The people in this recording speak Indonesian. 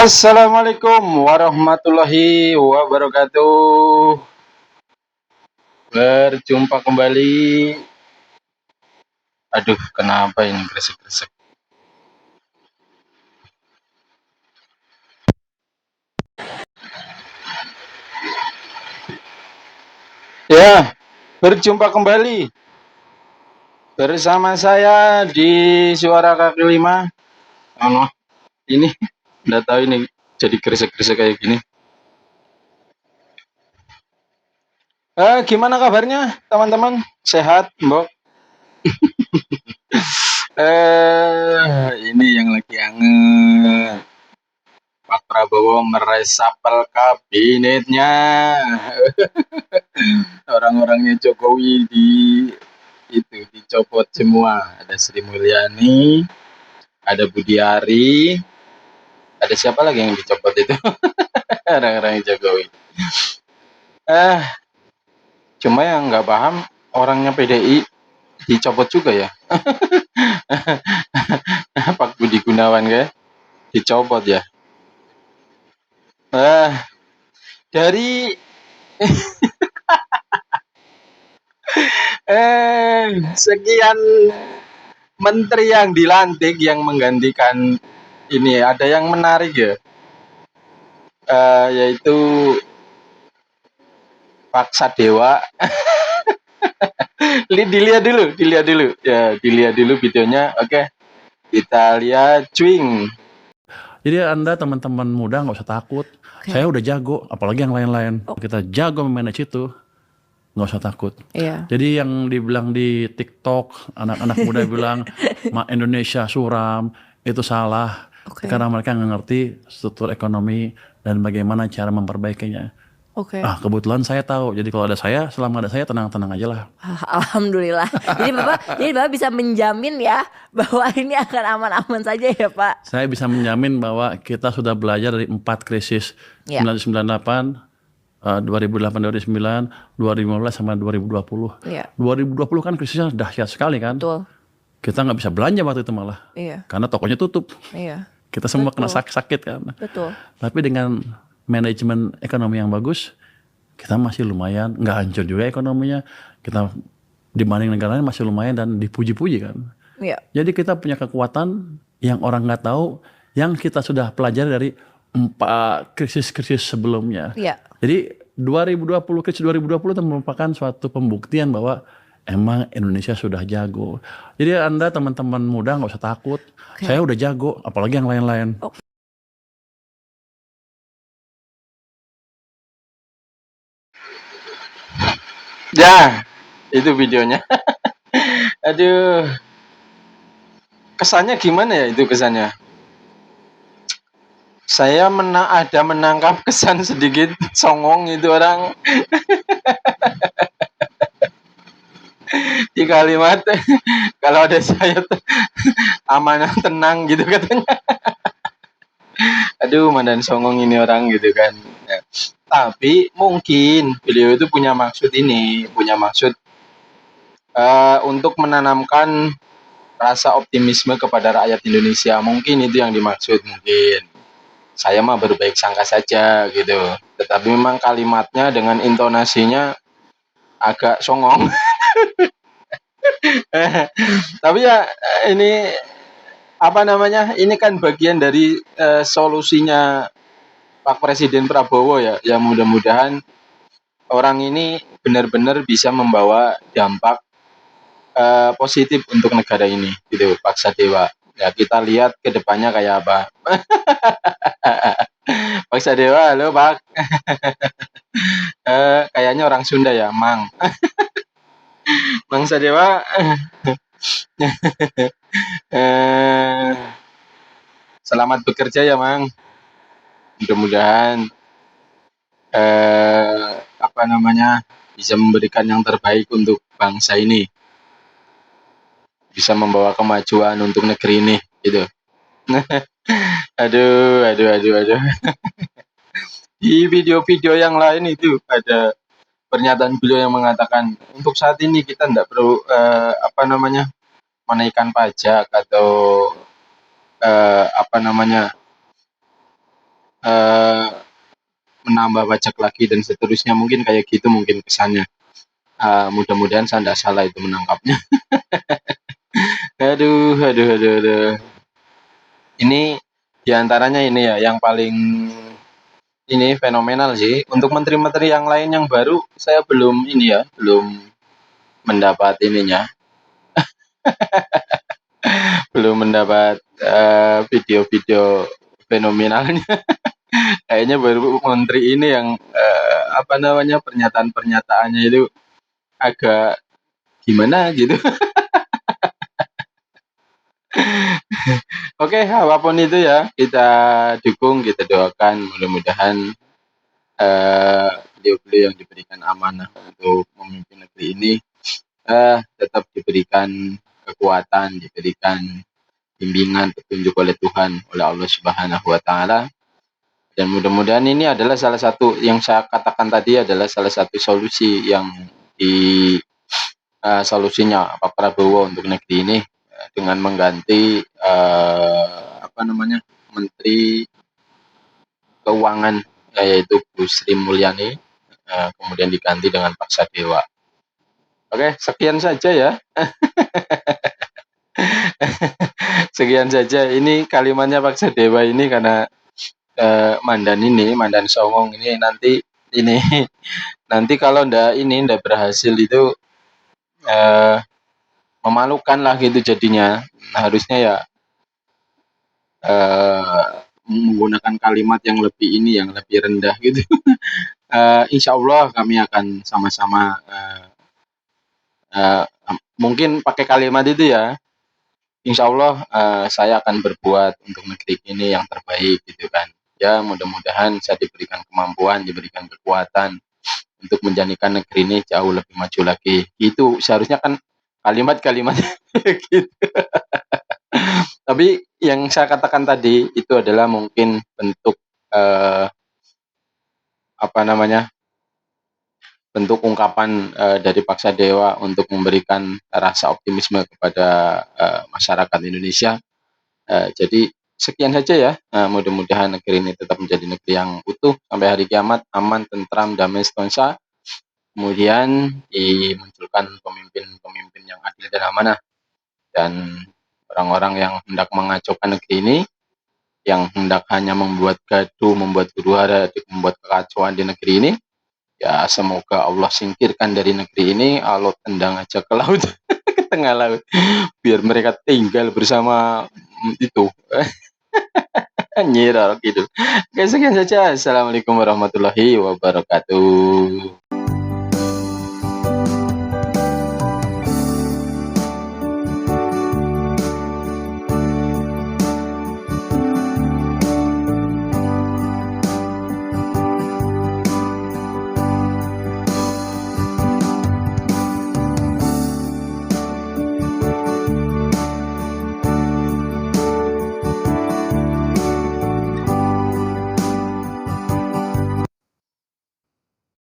Assalamualaikum warahmatullahi wabarakatuh. Berjumpa kembali. Aduh, kenapa ini gresek-gresek? Ya, berjumpa kembali bersama saya di Suara Kaki Lima. Ini nggak tahu ini jadi gresek-gresek kayak gini. Gimana kabarnya, teman-teman? Sehat, Mbok? Ini yang lagi hangat. Pak Prabowo meresapel kabinetnya. Orang-orangnya Jokowi dicopot semua. Ada Sri Mulyani, ada Budiari, ada siapa lagi yang dicopot itu? Orang-orang Jokowi. Cuma yang nggak paham orangnya PDI dicopot juga ya. Pak Budi Gunawan kayak dicopot ya. Dari sekian menteri yang dilantik yang menggantikan ini ada yang menarik ya, yaitu Pak Sadewa. dilihat dulu videonya. Oke, kita lihat cuing. Jadi Anda teman-teman muda nggak usah takut. Saya udah jago, apalagi yang lain-lain. Kita jago memanage itu, nggak usah takut. Jadi yang dibilang di TikTok, anak-anak muda bilang Indonesia suram, itu salah. Karena mereka nggak ngerti struktur ekonomi dan bagaimana cara memperbaikinya. Kebetulan saya tahu. Jadi kalau ada saya, selama ada saya tenang-tenang aja lah. Alhamdulillah. Jadi Bapak bisa menjamin ya bahwa ini akan aman-aman saja ya Pak. Saya bisa menjamin bahwa kita sudah belajar dari 4 krisis, 1998, 2008, 2009, 2015 sama 2020. 2020 kan krisisnya dahsyat sekali kan. Betul. Kita nggak bisa belanja waktu itu malah. Karena tokonya tutup. Kita semua kena sakit kan. Betul. Tapi dengan manajemen ekonomi yang bagus, kita masih lumayan, nggak hancur juga ekonominya. Kita dibanding negara lain masih lumayan dan dipuji-puji kan. Jadi kita punya kekuatan yang orang nggak tahu, yang kita sudah pelajari dari 4 krisis-krisis sebelumnya. Jadi 2020, krisis 2020 itu merupakan suatu pembuktian bahwa emang Indonesia sudah jago. Jadi Anda teman-teman muda nggak usah takut. Saya udah jago, apalagi yang lain-lain. Ya, itu videonya. Aduh, kesannya gimana ya itu kesannya? Saya ada menangkap kesan sedikit songong itu orang. Di kalimat kalau ada saya amanah tenang gitu katanya. Aduh, mandan songong ini orang gitu kan. Tapi mungkin beliau itu punya maksud untuk menanamkan rasa optimisme kepada rakyat Indonesia. Mungkin itu yang dimaksud mungkin. Saya mah berbaik sangka saja gitu. Tetapi memang kalimatnya dengan intonasinya agak songong. Tapi ya ini ini kan bagian dari solusinya Pak Presiden Prabowo ya. Ya mudah-mudahan orang ini benar-benar bisa membawa dampak positif untuk negara ini gitu, Pak Sadewa. Ya kita lihat ke depannya kayak apa. Pak Sadewa, halo Pak. Kayaknya orang Sunda ya, Mang. Mang Sadewa. Selamat bekerja ya, Mang. Mudah-mudahan bisa memberikan yang terbaik untuk bangsa ini, bisa membawa kemajuan untuk negeri ini gitu. aduh. Di video-video yang lain itu ada pernyataan beliau yang mengatakan untuk saat ini kita tidak perlu menaikkan pajak atau menambah pajak lagi dan seterusnya, mungkin kayak gitu mungkin kesannya. Mudah-mudahan saya tidak salah itu menangkapnya. Aduh, aduh, aduh, aduh. Ini diantaranya ini ya yang paling ini fenomenal sih. Untuk menteri-menteri yang lain yang baru, saya belum ini ya, belum mendapat ininya, belum mendapat video-video fenomenalnya. Kayaknya baru menteri ini yang apa namanya pernyataan-pernyataannya itu agak gimana gitu. Oke, apapun itu ya, kita dukung, kita doakan, mudah-mudahan beliau-beliau yang diberikan amanah untuk memimpin negeri ini tetap diberikan kekuatan, diberikan bimbingan, petunjuk oleh Tuhan, oleh Allah Subhanahu wa Ta'ala. Dan mudah-mudahan ini adalah salah satu yang saya katakan tadi adalah salah satu solusi yang di solusinya Pak Prabowo untuk negeri ini dengan mengganti apa namanya Menteri Keuangan yaitu Bu Sri Mulyani, kemudian diganti dengan Pak Sadewa. Oke, sekian saja ya. Sekian saja. Ini kalimatnya Pak Sadewa ini karena Mandan Songong ini nanti kalau ndak berhasil itu memalukan lah gitu jadinya. Nah, harusnya ya menggunakan kalimat yang lebih rendah gitu. Insya Allah kami akan sama-sama mungkin pakai kalimat itu ya. Insya Allah saya akan berbuat untuk negeri ini yang terbaik gitu kan. Ya mudah-mudahan saya diberikan kemampuan, diberikan kekuatan untuk menjadikan negeri ini jauh lebih maju lagi. Itu seharusnya kan kalimat-kalimat gitu. Tapi yang saya katakan tadi itu adalah mungkin bentuk apa namanya bentuk ungkapan dari Pak Sadewa untuk memberikan rasa optimisme kepada masyarakat Indonesia. Jadi sekian saja ya. Mudah-mudahan negeri ini tetap menjadi negeri yang utuh sampai hari kiamat, aman, tentram, damai, setonsa. Kemudian dimunculkan pemimpin-pemimpin yang adil dan amanah dan orang-orang yang hendak mengacaukan negeri ini, yang hendak hanya membuat gaduh, membuat huru-hara, membuat kekacauan di negeri ini, ya semoga Allah singkirkan dari negeri ini, Allah tendang aja ke laut, ke tengah laut, biar mereka tinggal bersama itu. Nyirah gitu. Oke, sekian saja. Assalamualaikum warahmatullahi wabarakatuh.